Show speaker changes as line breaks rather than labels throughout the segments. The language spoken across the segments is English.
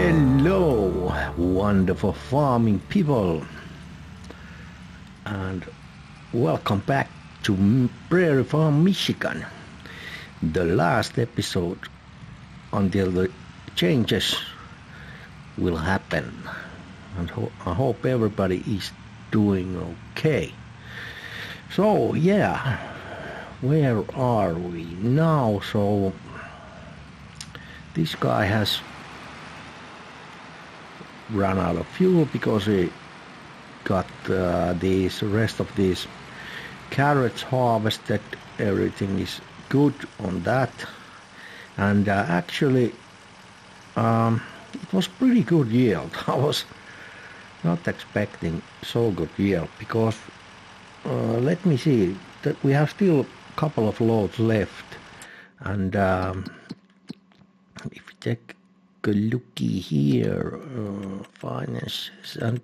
Hello, wonderful farming people, and welcome back to Prairie Farm, Michigan. The last episode until the changes will happen, and I hope everybody is doing okay. So yeah, where are we now? So this guy has run out of fuel because he got these rest of these carrots harvested. Everything is good on that, and actually it was pretty good yield. I was not expecting so good yield because let me see that we have still a couple of loads left, and if you take a looky here, finances, and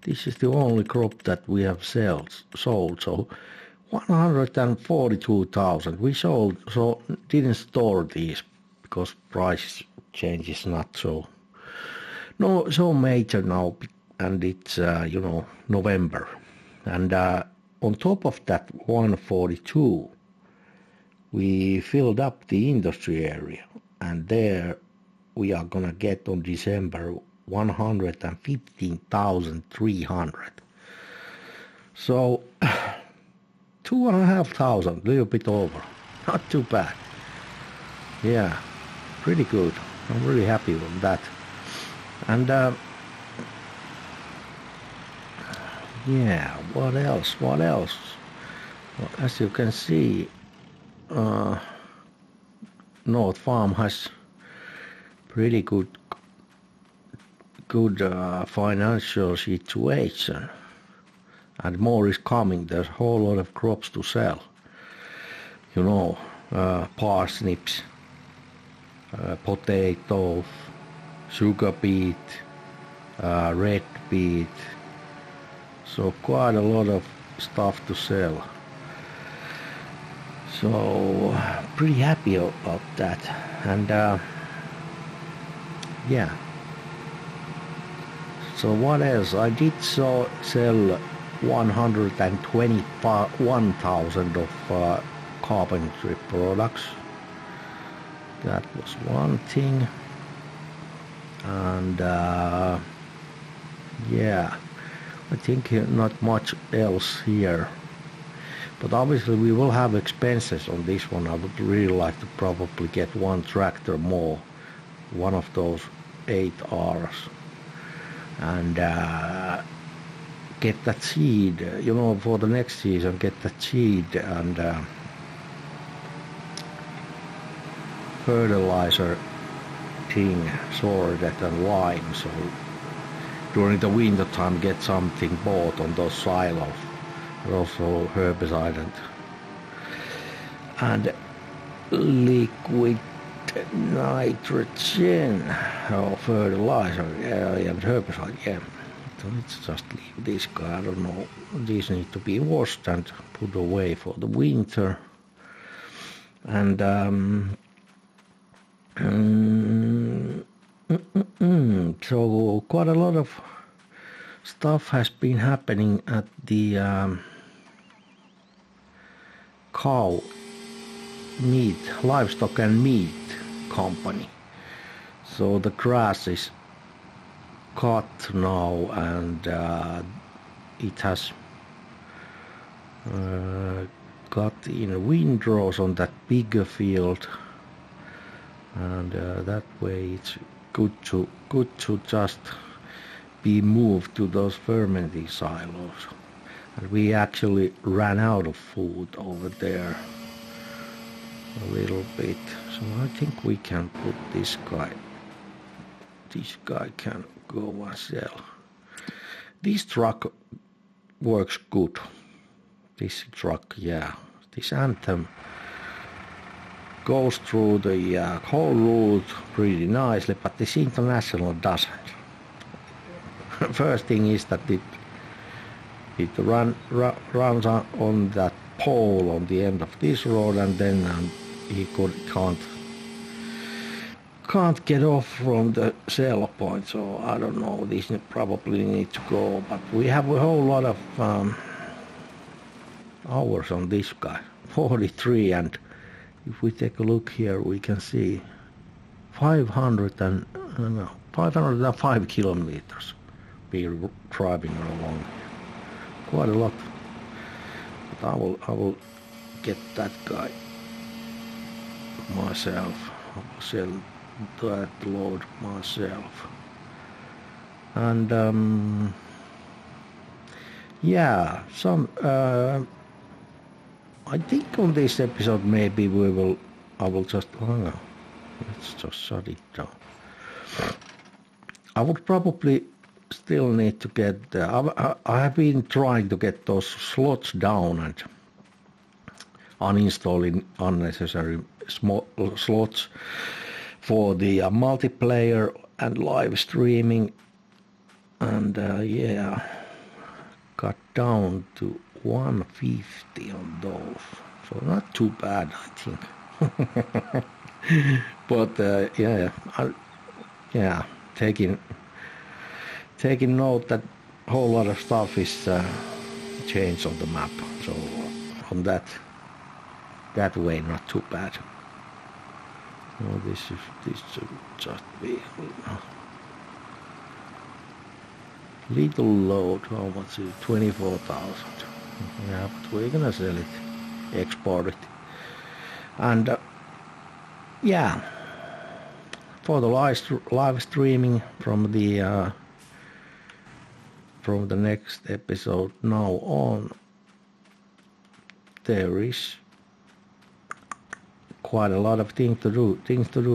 this is the only crop that we have sold. So 142,000 we sold. So didn't store these because price change is not so major now, and it's November, and on top of that 142 we filled up the industry area, and there we are gonna get on December 115,300. So 2,500, little bit over, not too bad. Yeah, pretty good. I'm really happy with that. And yeah, what else? Well, as you can see, North Farm has pretty good financial situation, and more is coming. There's a whole lot of crops to sell. Parsnips, potatoes, sugar beet, red beet. So quite a lot of stuff to sell. So pretty happy about that. And yeah. So what else? I did sell 121,000 of carpentry products. That was one thing. And yeah, I think not much else here. But obviously we will have expenses on this one. I would really like to probably get one tractor more, one of those 8Rs, and get that seed, for the next season, get that seed and fertilizer thing sorted and lined, so during the winter time get something bought on those silos, and also herbicide and liquid nitrogen or fertilizer, and herbicide, yeah. So let's just leave this guy. I don't know, these need to be washed and put away for the winter. And so quite a lot of stuff has been happening at the cow meat, livestock and meat company. So the grass is cut now, and it has got in windrows on that bigger field, and that way it's good to just be moved to those fermenting silos. And we actually ran out of food over there a little bit, so I think we can put this guy can go and sell. This truck works good. This truck, yeah, this Anthem goes through the whole route pretty nicely, but this International doesn't. First thing is that it runs on that pole on the end of this road, and then he can't can't get off from the sell point, so I don't know, this probably need to go, but we have a whole lot of hours on this guy, 43, and if we take a look here we can see 505 kilometers be driving along, quite a lot, but I will get that guy myself. I will sell that load myself, and yeah, some I think on this episode maybe I will just hang on, let's just shut it down. I would probably still need to get I have been trying to get those slots down and uninstalling unnecessary small slots for the multiplayer and live streaming, and yeah, got down to 150 on those, so not too bad, I think. But yeah, taking note that whole lot of stuff is changed on the map, so on that way not too bad. No, this should just be little load. How much is it? 24,000. Yeah, but we're gonna sell it, export it, and yeah, for the live streaming from the next episode now on, there is quite a lot of things to do.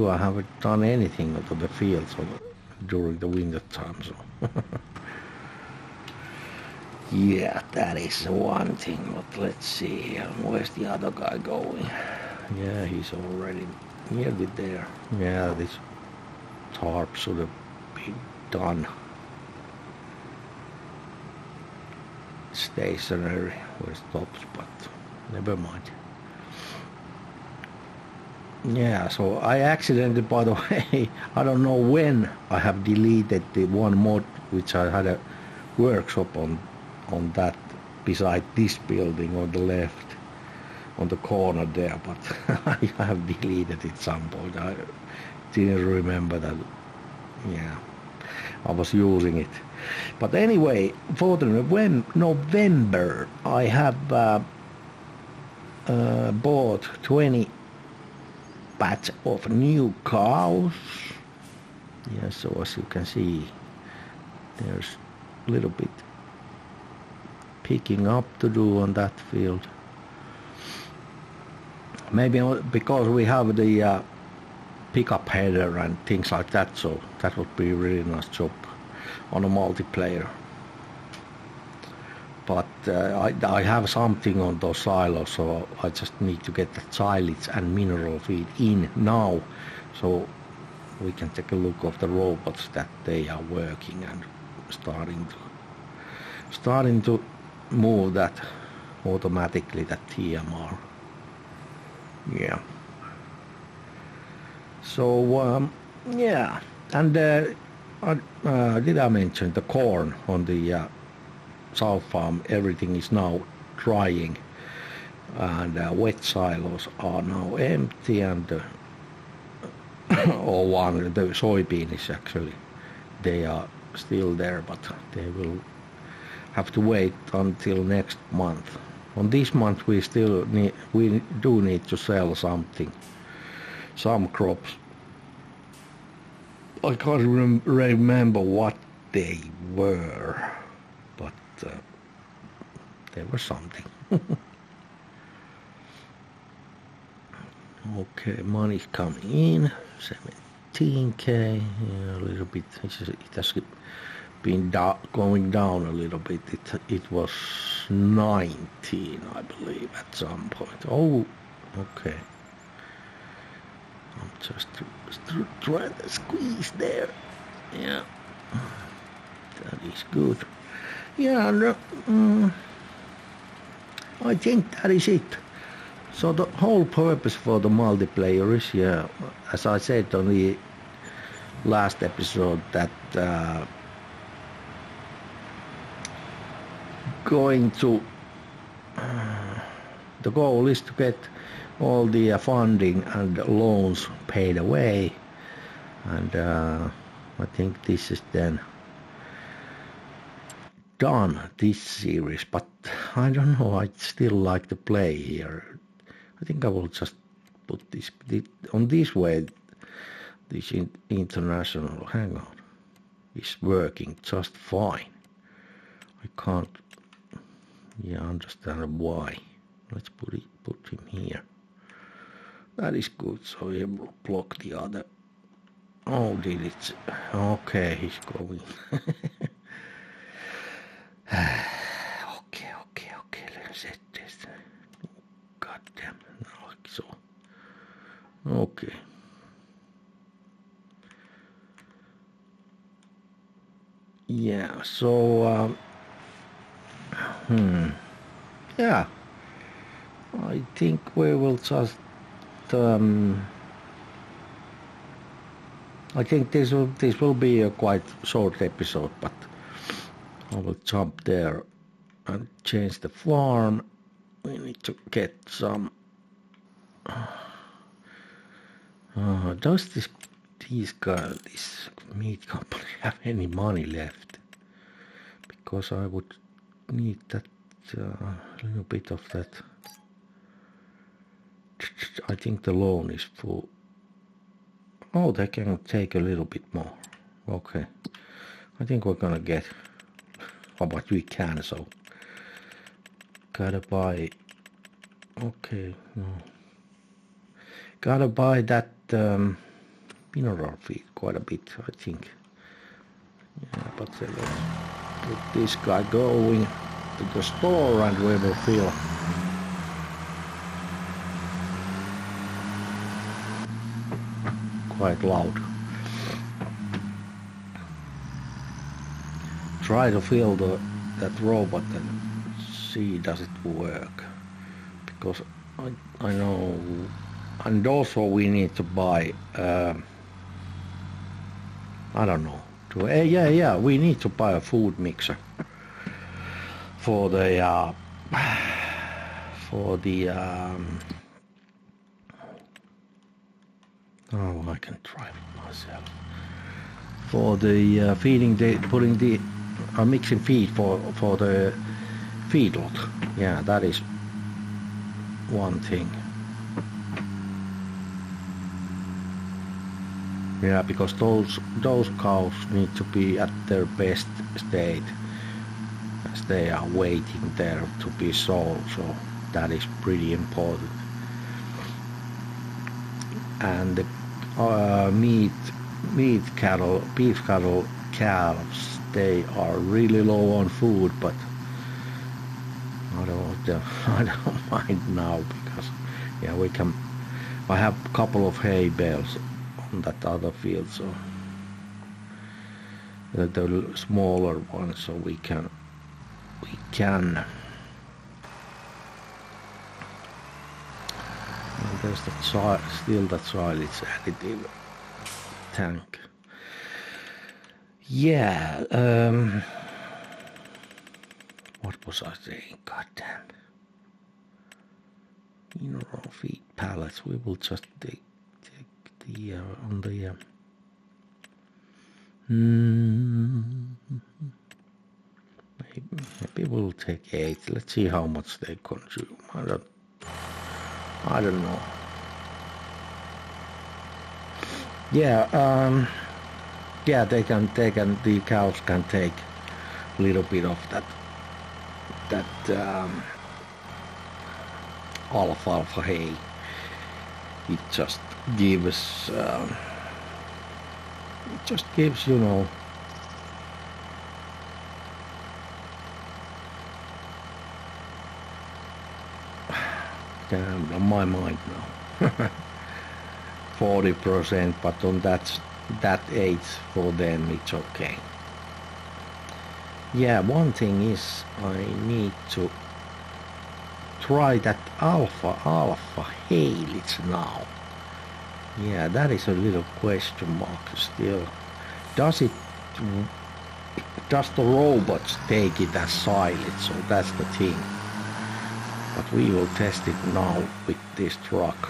I haven't done anything to the field during the winter time, so yeah, that is one thing. But let's see, where's the other guy going? Yeah, he's already nearly there. Yeah, this tarp should have been done stationary where it stops, but never mind. Yeah, so I accidentally, by the way, I don't know when I have deleted the one mod which I had a workshop on that beside this building on the left, on the corner there, but I have deleted it some point. I didn't remember that. Yeah, I was using it. But anyway, for the November, I have bought 20 batch of new cows. Yeah, so as you can see, there's a little bit picking up to do on that field. Maybe because we have the pickup header and things like that, so that would be a really nice job on a multiplayer. But I have something on those silos, so I just need to get the silage and mineral feed in now, so we can take a look of the robots that they are working and starting to move that automatically, that TMR. Yeah. So yeah, and did I mention the corn on the South Farm? Everything is now drying, and wet silos are now empty, and or one, the soybeans actually, they are still there, but they will have to wait until next month. On this month we do need to sell something, some crops. I can't remember what they were, but there was something. Okay, money's coming in, 17k, yeah, a little bit. It has been going down a little bit. It was 19, I believe, at some point. Oh, okay. I'm just trying to squeeze there. Yeah, that is good. Yeah, and I think that is it. So the whole purpose for the multiplayer is, yeah, as I said on the last episode that going to the goal is to get all the funding and loans paid away, and I think this is then done this series, but I don't know, I still like to play here. I think I will just put this on this way. This international, hang on, is working just fine. I can't understand why. Let's put him here. That is good, so he will block the other. Oh, did it? Okay, he's going. Okay, let's set this. God damn, like so. Okay. Yeah, so, yeah, I think we will just, I think this will be a quite short episode, but I will jump there and change the farm. We need to get some, does this meat company have any money left? Because I would need that little bit of that. I think the loan is full. Oh, they can take a little bit more. Okay, I think we're gonna get what we can. So gotta buy. Okay, no. Gotta buy that mineral feed quite a bit, I think. Yeah, but let's put this guy going to the store and we will feel quite loud. Try to fill that robot and see does it work, because I know. And also we need to buy, I don't know, we need to buy a food mixer for the, oh, I can try it myself. For the putting the, mixing feed for the feedlot. Yeah, that is one thing. Yeah, because those cows need to be at their best state as they are waiting there to be sold, so that is pretty important. And the beef cattle calves, they are really low on food, but I don't mind now, because yeah, I have a couple of hay bales on that other field, so the smaller ones, so we can and there's that still that silage additive tank. Yeah, what was I saying? God damn. Mineral feed pallets. We will just take the on the maybe we'll take 8. Let's see how much they consume. I don't know. Yeah, yeah, the cows can take a little bit of that alfalfa hay. It just gives, you know, damn, on my mind now. 40%, but on that age for them it's okay. Yeah, one thing is I need to try that alpha helix now, Yeah, that is a little question mark still. Does the robots take it as silent? So that's the thing. But we will test it now with this truck.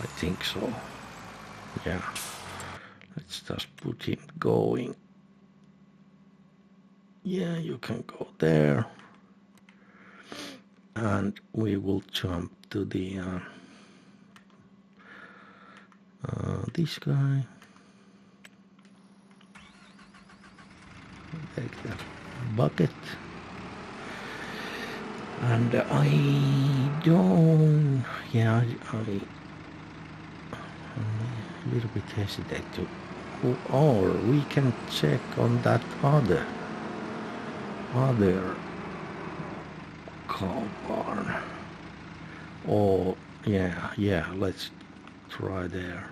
I think so. Yeah. Let's just put him going. Yeah, you can go there. And we will jump to the this guy. Take that bucket. And I don't, yeah, I'm a little bit hesitate to, or we can check on that other cow barn. Oh, yeah, let's try there.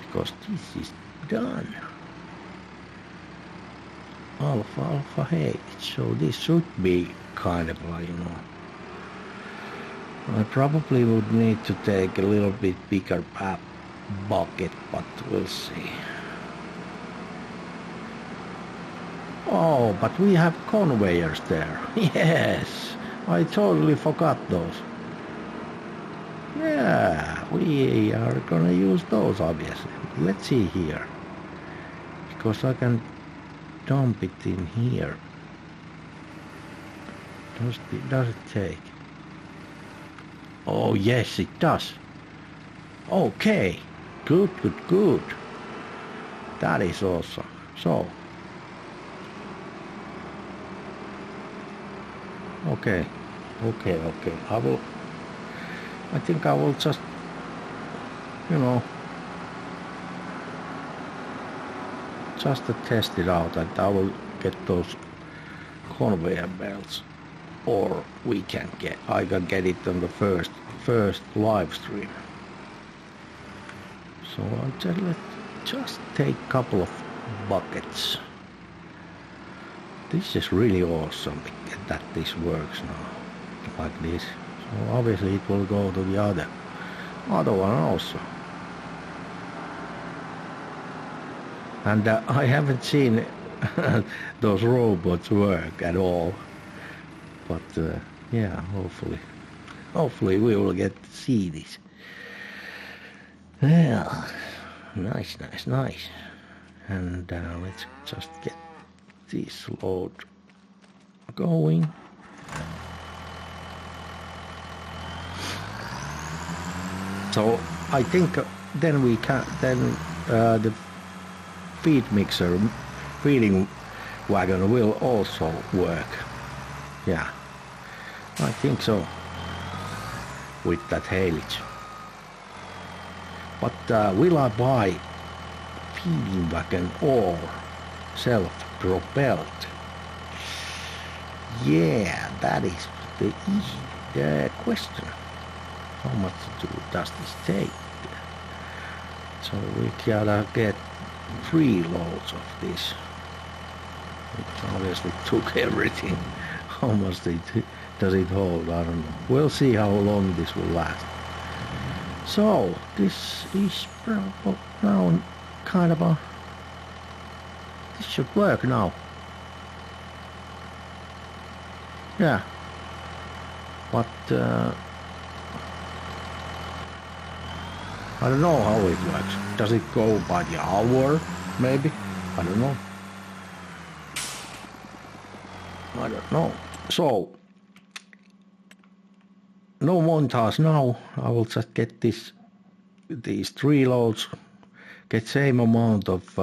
Because this is done. Alpha H. So this should be kind of like, you know. I probably would need to take a little bit bigger bucket, but we'll see. Oh, but we have conveyors there. Yes, I totally forgot those. Yeah, we are gonna use those obviously. Let's see here. Because I can dump it in here. Does it take? Oh yes, it does. Okay, good. That is awesome. So, okay. I think I will just, you know, just to test it out, and I will get those conveyor belts, or I can get it on the first live stream. So let's just take a couple of buckets. This is really awesome that this works now, like this. So obviously it will go to the other one also. And I haven't seen those robots work at all. But yeah, hopefully we will get to see this. Well, nice. And let's just get this load going. So I think then we can the feeding wagon will also work. Yeah, I think so with that haulage. But will I buy feeding wagon or self-propelled? Yeah, that is the question. How much does this take? So we gotta get 3 loads of this. It obviously took everything. How much does it hold? I don't know. We'll see how long this will last. So this is probably now kind of this should work now. Yeah. But I don't know how it works. Does it go by the hour, maybe? I don't know. So, no montage now. I will just get these 3 loads, get same amount of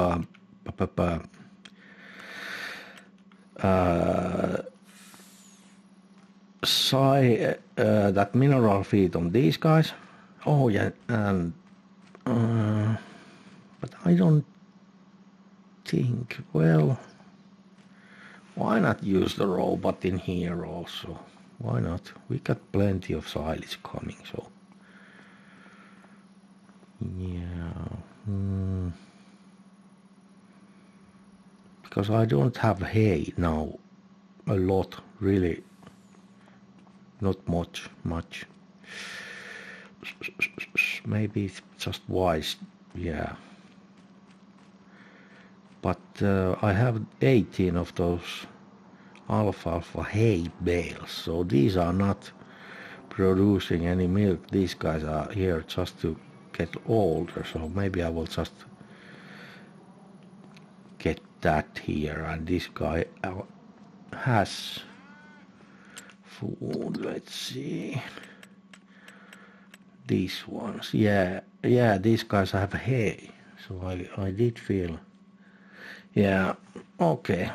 that mineral feed on these guys. Oh yeah, and but I don't think, well, why not use the robot in here also? Why not? We got plenty of silage coming, so yeah. Because I don't have hay now a lot, really. not much. Maybe it's just wise, yeah. But I have 18 of those alfalfa hay bales, so these are not producing any milk. These guys are here just to get older, so maybe I will just get that here. And this guy has food. Let's see, these ones, yeah, these guys have hay, so I did feel, yeah, okay,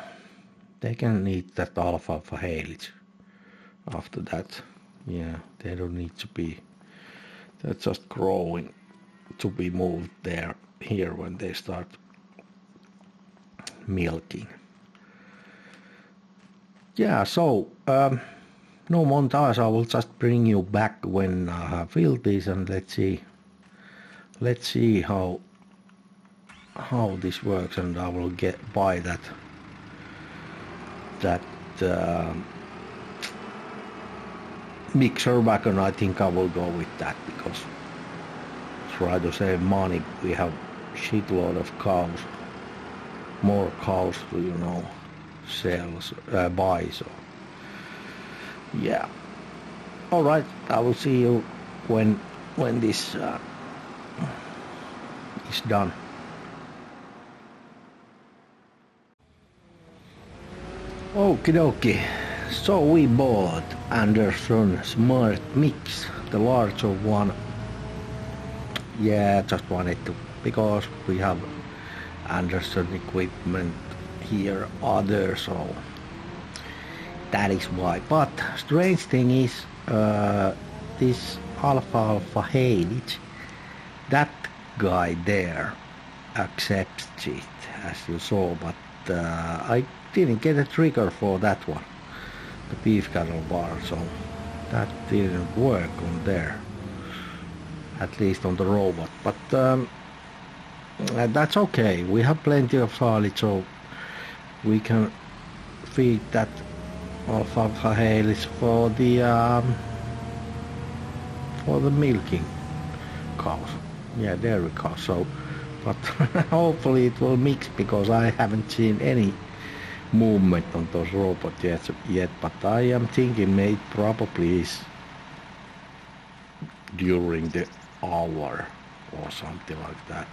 they can eat that alfalfa hay after that. Yeah, they don't need to be, they're just growing to be moved there here when they start milking. Yeah, so no montage, I will just bring you back when I have filled this, and let's see how this works, and I will buy that mixer wagon. I think I will go with that because try to save money. We have shitload of cows, more cows to buy. So yeah, all right. I will see you when this is done. Okie dokie. So we bought Anderson Smart Mix, the larger one. Yeah, just wanted to, because we have Anderson equipment here other, so that is why. But strange thing is this alfalfa hay, that guy there accepts it, as you saw, but I didn't get a trigger for that one, the beef cattle bar, so that didn't work on there, at least on the robot. But that's okay, we have plenty of silage, so we can feed that alfalfa hay for the milking cows, yeah, dairy cows. So but hopefully it will mix, because I haven't seen any movement on those robots yet, but I am thinking it probably is during the hour or something like that,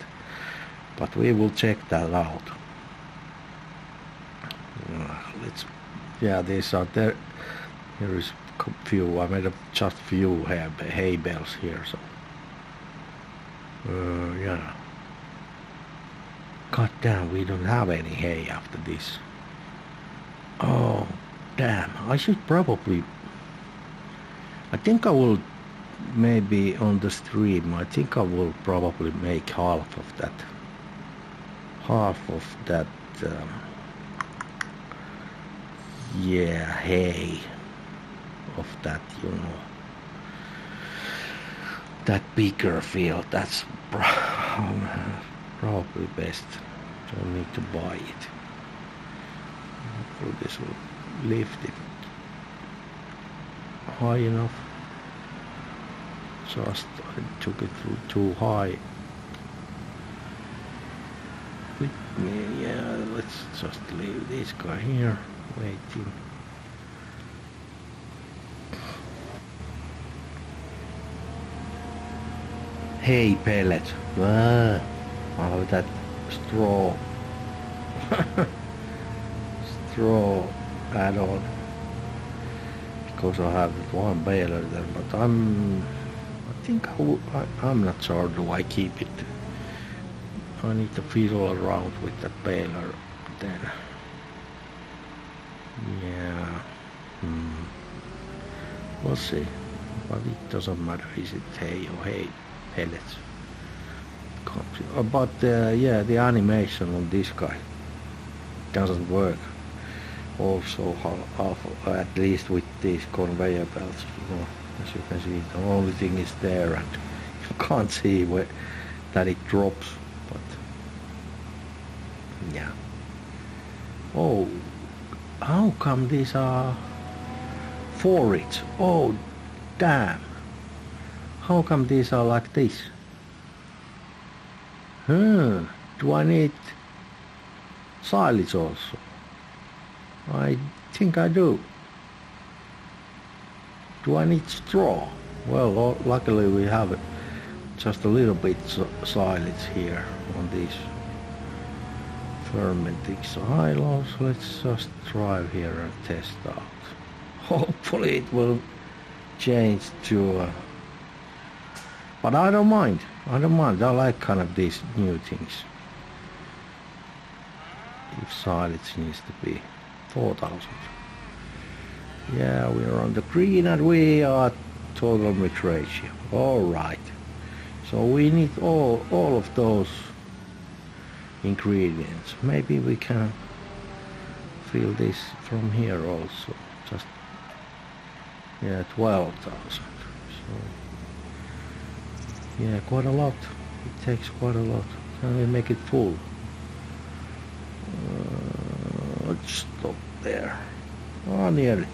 but we will check that out. These are there. Here is few. I made just few hay bales here, so yeah. God damn, we don't have any hay after this. Oh damn, I should probably, I think I will, maybe on the stream, I think I will probably make half of that yeah, hay of that, that bigger field. That's probably best. Don't need to buy it. Hopefully this will lift it high enough. Just I took it too high with me. Yeah, let's just leave this guy here waiting. Hay pellet. Oh, that straw add-on, because I have one baler there, but I think I'm not sure, do I keep it? I need to fiddle around with that baler then. Yeah, we'll see, but it doesn't matter, is it hay or hay pellets? But yeah, the animation on this guy doesn't work. Also, at least with these conveyor belts, as you can see, the only thing is there, and you can't see that it drops. But yeah. Oh, how come these are forage. Oh, damn. How come these are like this? Do I need silage also? I think I do. Do I need straw? Well, luckily we have just a little bit silage here on these fermenting silos. Let's just drive here and test out. Hopefully it will change to... but I don't mind. I like kind of these new things. If silage needs to be 4,000. Yeah, we are on the green and we are total mix ratio. Alright. So we need all of those ingredients. Maybe we can fill this from here also. Just, yeah, 12,000. So, yeah, quite a lot. It takes quite a lot. Can we make it full? Let's stop there. Oh, nearly.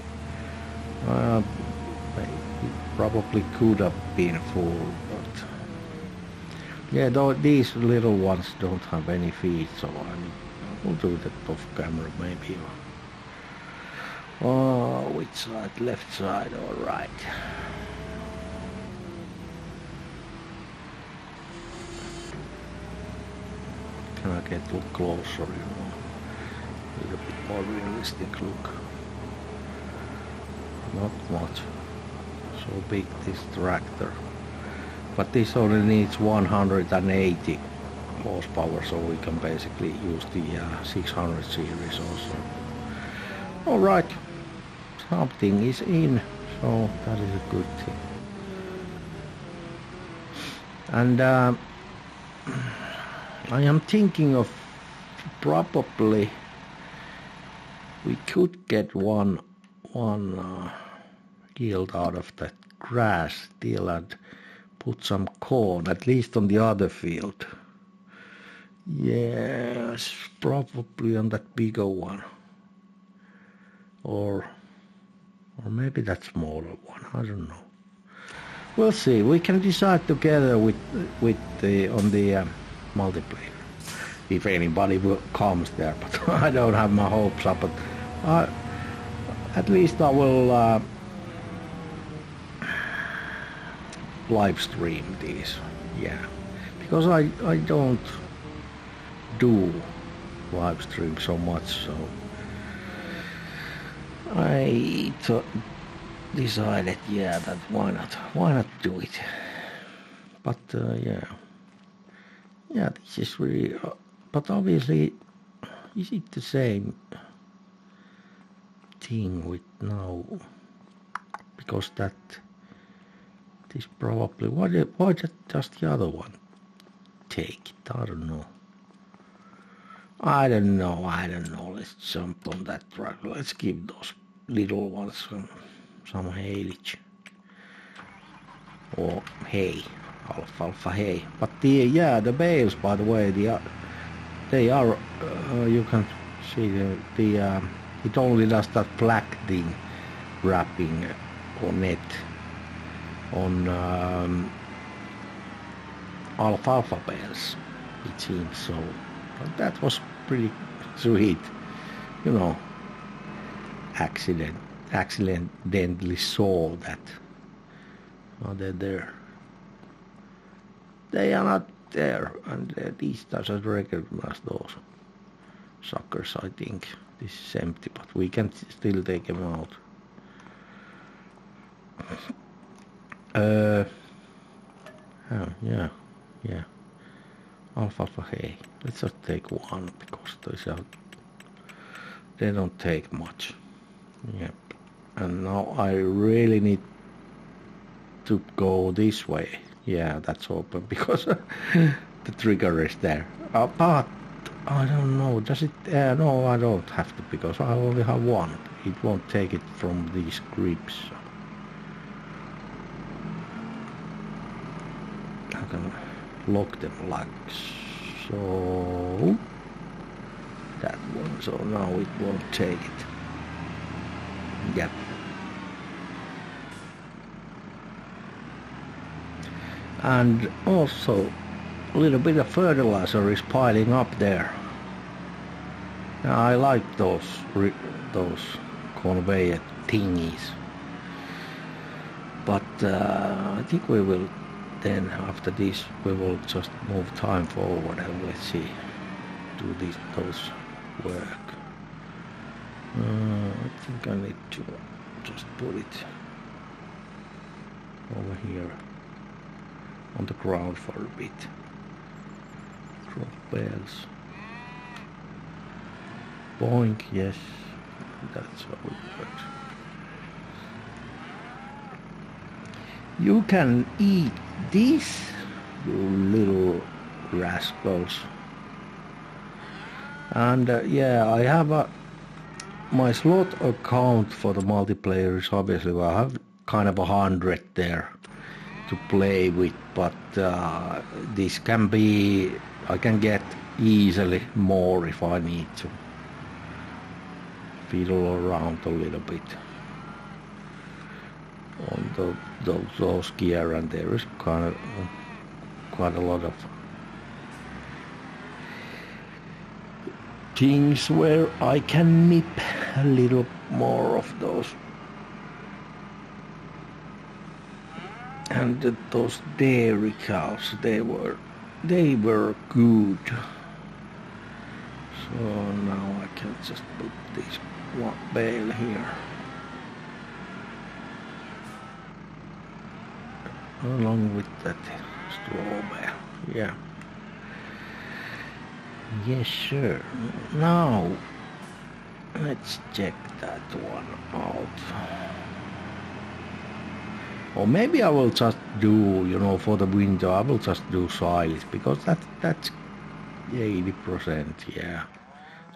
It probably could have been full, but yeah, though these little ones don't have any feet, so I will do that off camera maybe. Oh, which side? Left side or right? Can I get a little closer, you know? A little bit more realistic look. Not much. So big this tractor. But this only needs 180 horsepower, so we can basically use the 600 series also. Alright, something is in, so that is a good thing. And I am thinking of probably we could get one yield out of that grass still and put some corn, at least on the other field. Yes, probably on that bigger one. Or maybe that smaller one, I don't know. We'll see, we can decide together with the on the multiplayer. If anybody comes there, but I don't have my hopes up, but at least I will live stream these, yeah, because I don't do live stream so much, so I decided, yeah, that why not do it. But yeah, this is really, but obviously, is it the same thing with now? Because that is probably, why does the other one take it? I don't know. I don't know. Let's jump on that truck. Let's give those little ones some haylage. Or hay. Alfalfa hay. But the bales, by the way, they are, you can see it only does that black thing, wrapping or net on alfalfa bales, it seems so. But that was pretty sweet, you know. Accidentally saw that. Oh, they're there. They are not there, and these doesn't recognize those suckers. I think this is empty, but we can still take them out. Oh, yeah. Alfalfa hay. Let's just take one because they don't take much. Yep. And now I really need to go this way. Yeah, that's open because the trigger is there. But I don't know. Does it? No, I don't have to because I only have one. It won't take it from these grips. I can lock them like so. That one. So now it won't take it. Yep. and also a little bit of fertilizer is piling up there. Now, I like those conveyor thingies, but I think we will then after this we will just move time forward and let's see, do those work. I think I need to just put it over here on the ground for a bit. Drop bells. Boink, yes, that's how it works. You can eat this, you little rascals. And yeah, I have my slot account for the multiplayer is obviously, well, I have kind of 100 there to play with, but this can be, I can get easily more if I need to fiddle around a little bit on those gear, and there is quite a lot of things where I can nip a little more of those. And those dairy cows, they were good. So now I can just put this one bale here along with that straw bale. Yeah. Yes, sir. Now let's check that one out. Or maybe I will just do, you know, for the winter I will just do silage, because that's 80%, yeah.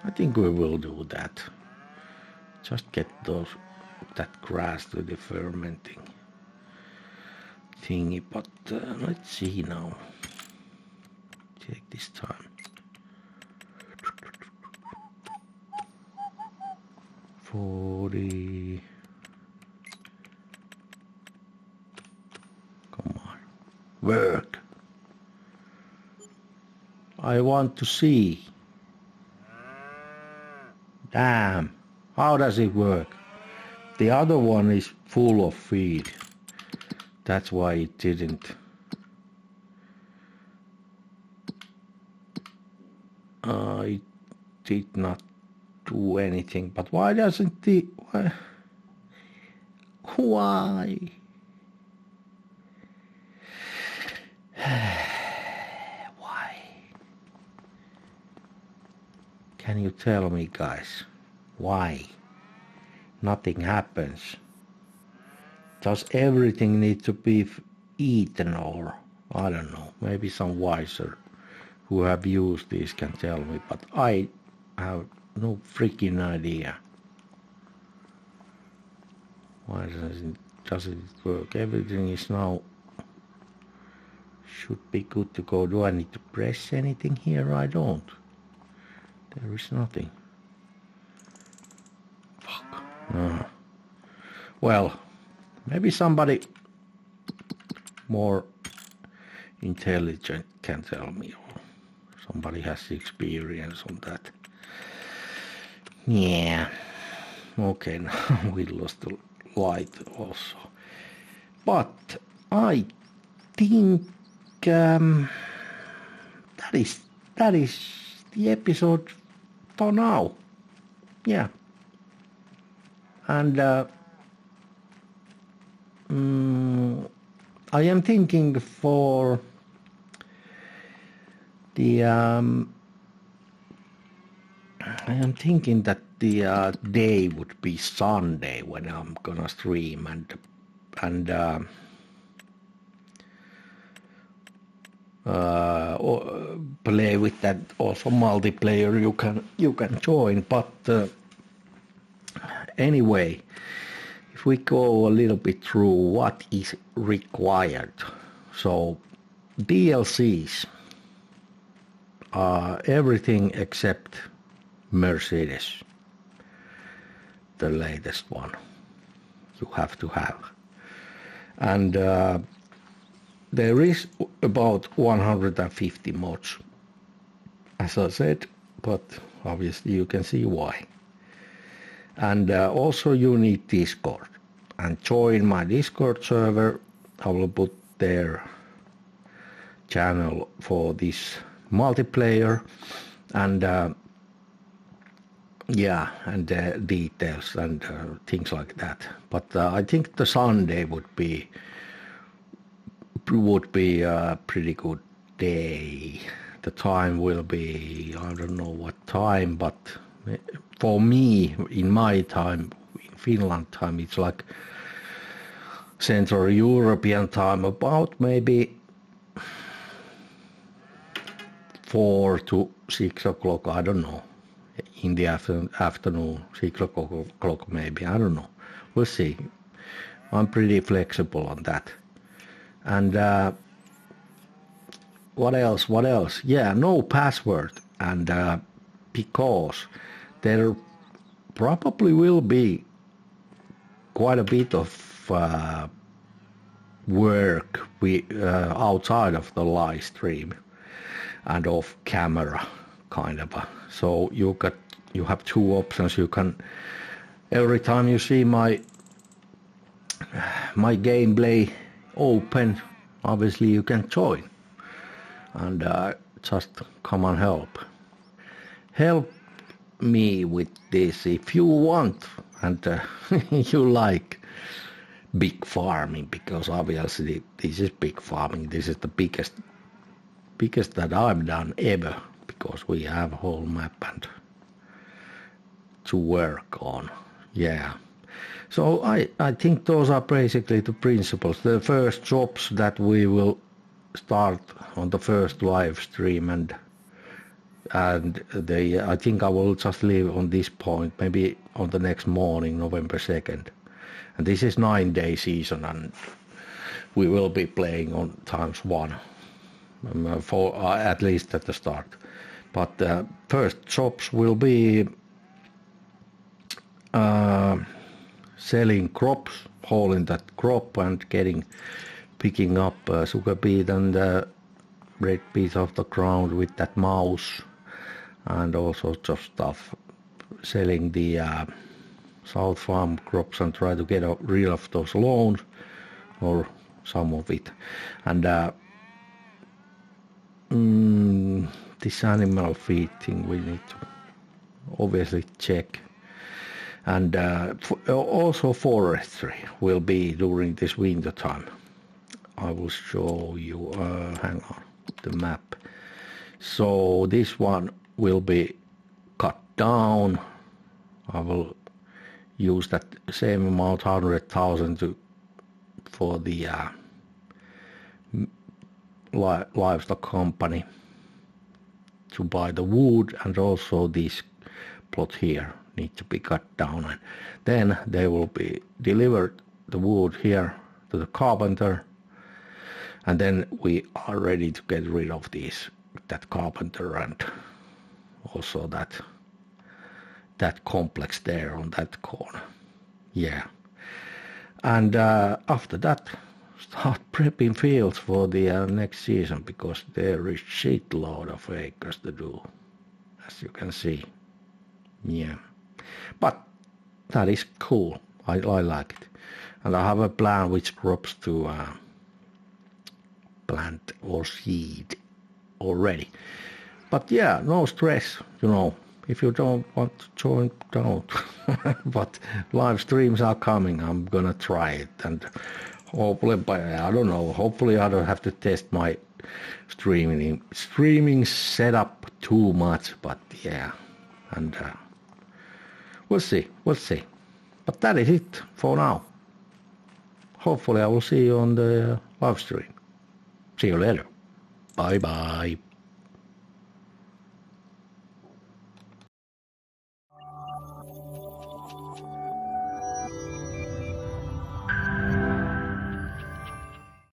I think we will do that. Just get that grass to the fermenting thingy, but let's see now. Take this time. 40. Come on. Work. I want to see. Damn. How does it work? The other one is full of feed. That's why it didn't. It did not do anything. But why doesn't the... Why? Why? Can you tell me, guys? Why? Nothing happens. Does everything need to be eaten, or I don't know, maybe some wiser who have used these can tell me, but I have no freaking idea. Why doesn't it work? Everything is now should be good to go. Do I need to press anything here? I don't. There is nothing. Fuck. Well, maybe somebody more intelligent can tell me, or somebody has experience on that. Yeah. Okay, now we lost the light also. But I think that is the episode for now. Yeah. And I am thinking for the I am thinking that the day would be Sunday when I'm gonna stream and play with that. Also multiplayer you can join, but anyway, if we go a little bit through what is required. So DLCs, everything except Mercedes, the latest one, you have to have. And there is about 150 mods, as I said, but obviously you can see why. And also you need Discord, and join my Discord server. I will put their channel for this multiplayer, and yeah, and details and things like that. But I think the Sunday would be a pretty good day. The time will be, I don't know what time, but for me, in my time, in Finland time, it's like Central European time, about maybe 4 to 6 o'clock, I don't know. In the afternoon, 6 o'clock maybe, I don't know. We'll see. I'm pretty flexible on that. And what else? Yeah, no password. And because there probably will be quite a bit of work outside of the live stream and off camera, kind of. So you have two options. You can, every time you see my gameplay open, obviously you can join and just come and help me with this if you want, and you like big farming, because obviously this is big farming. This is the biggest that I've done ever, because we have a whole map and to work on. Yeah. So I think those are basically the principles. The first jobs that we will start on the first live stream, and I think I will just leave on this point, maybe on the next morning, November 2nd. And this is 9-day season, and we will be playing on ×1 for at least at the start. But first jobs will be selling crops, hauling that crop and picking up sugar beet and red piece of the ground with that mouse, and all sorts of stuff. Selling the South Farm crops and try to get rid of those loans, or some of it. And this animal feed thing we need to obviously check. And also forestry will be during this winter time. I will show you, hang on, the map. So this one will be cut down. I will use that same amount, 100,000 for the livestock company to buy the wood, and also this plot here need to be cut down, and then they will be delivered the wood here to the carpenter, and then we are ready to get rid of that carpenter and also that complex there on that corner. Yeah. And after that, start prepping fields for the next season, because there is shitload of acres to do, as you can see. Yeah. But that is cool. I like it. And I have a plan which crops to plant or seed already. But yeah, no stress, If you don't want to join, don't. But live streams are coming. I'm gonna try it, and hopefully, I don't know. Hopefully, I don't have to test my streaming setup too much. But yeah, and we'll see. But that is it for now. Hopefully, I will see you on the live stream. See you later. Bye bye.